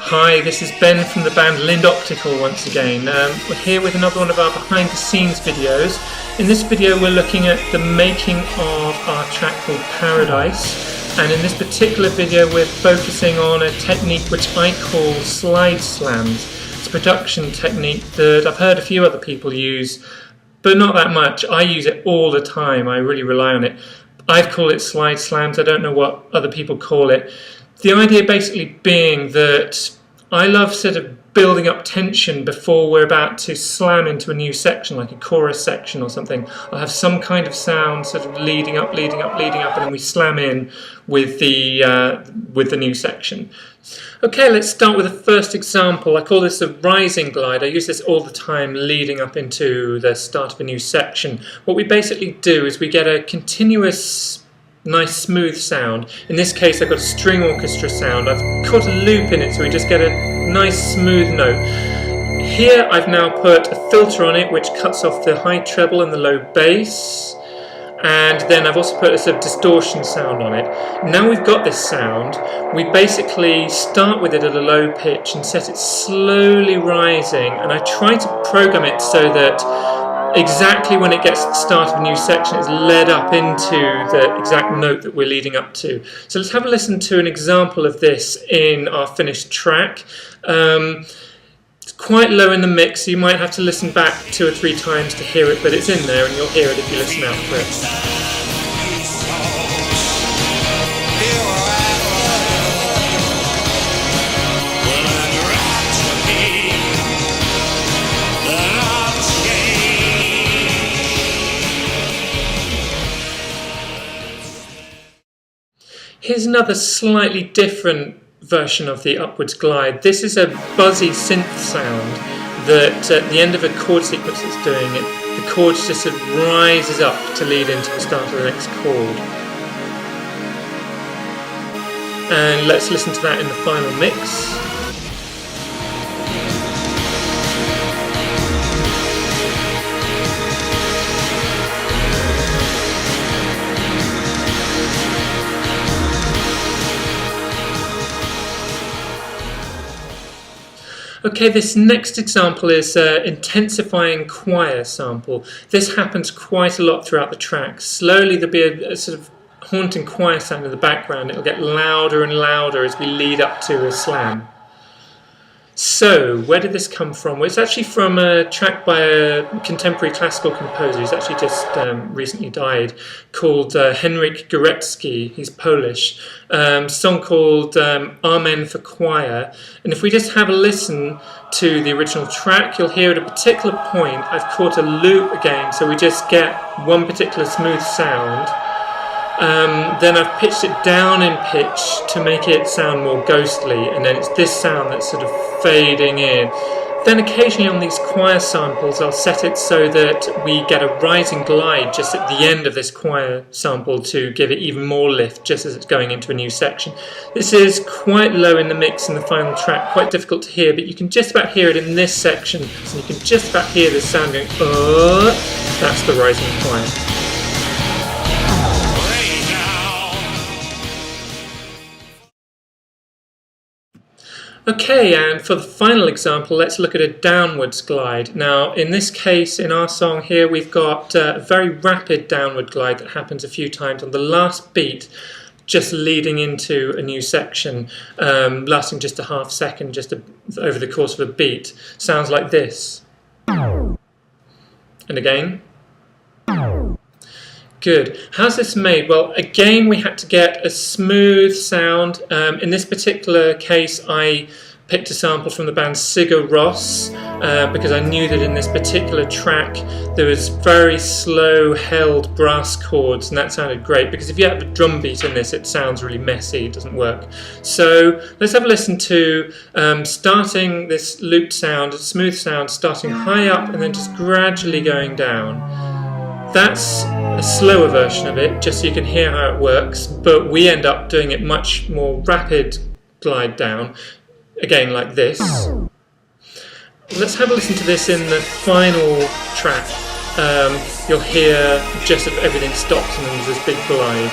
Hi, this is Ben from the band Lind Optical once again. We're here with another one of our behind the scenes videos. In this video we're looking at the making of our track called Paradise, and in this particular video we're focusing on a technique which I call slide slams. It's a production technique that I've heard a few other people use, but not that much. I use it all the time, I really rely on it. I've called it slide slams, I don't know what other people call it. The idea basically being that I love sort of building up tension before we're about to slam into a new section, like a chorus section or something. I'll have some kind of sound sort of leading up, and then we slam in with the new section. Okay, let's start with the first example. I call this a rising glide. I use this all the time leading up into the start of a new section. What we basically do is we get a continuous nice smooth sound. In this case I've got a string orchestra sound. I've caught a loop in it so we just get a nice smooth note. Here I've now put a filter on it which cuts off the high treble and the low bass, and then I've also put a sort of distortion sound on it. Now we've got this sound, we basically start with it at a low pitch and set it slowly rising, and I try to program it so that exactly when it gets to the start of a new section it's led up into the exact note that we're leading up to. So let's have a listen to an example of this in our finished track. It's quite low in the mix, so you might have to listen back 2 or 3 times to hear it, but it's in there and you'll hear it if you listen out for it. Here's another slightly different version of the upwards glide. This is a buzzy synth sound that at the end of a chord sequence it's doing it. The chord just sort of rises up to lead into the start of the next chord. And let's listen to that in the final mix. Okay, this next example is an intensifying choir sample. This happens quite a lot throughout the track. Slowly there'll be a sort of haunting choir sound in the background. It'll get louder and louder as we lead up to a slam. So, where did this come from? Well, it's actually from a track by a contemporary classical composer who's actually just recently died, called Henryk Górecki. He's Polish. Song called Amen for Choir. And if we just have a listen to the original track, you'll hear at a particular point I've caught a loop again, so we just get one particular smooth sound. Then I've pitched it down in pitch to make it sound more ghostly, and then it's this sound that's sort of fading in. Then occasionally on these choir samples I'll set it so that we get a rising glide just at the end of this choir sample to give it even more lift just as it's going into a new section. This is quite low in the mix in the final track, quite difficult to hear, but you can just about hear it in this section, and you can just about hear this sound going, that's the rising choir. Okay, and for the final example, let's look at a downwards glide. Now, in this case, in our song here, we've got a very rapid downward glide that happens a few times on the last beat, just leading into a new section, lasting just a half second, just over the course of a beat. Sounds like this. And again. Good. How's this made? Well, again, we had to get a smooth sound. In this particular case, I picked a sample from the band Sigur Rós because I knew that in this particular track there was very slow held brass chords, and that sounded great because if you have a drum beat in this, it sounds really messy, it doesn't work. So let's have a listen to starting this looped sound, a smooth sound, starting high up and then just gradually going down. That's a slower version of it, just so you can hear how it works, but we end up doing it much more rapid glide down, again like this. Let's have a listen to this in the final track. You'll hear just if everything stops and then there's this big glide.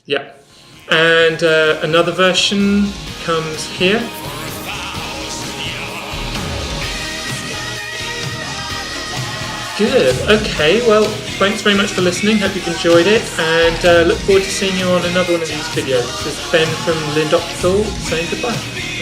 Yeah. and another version comes here. Good, okay, well, thanks very much for listening, hope you've enjoyed it, and look forward to seeing you on another one of these videos. This is Ben from Lind Optical saying goodbye.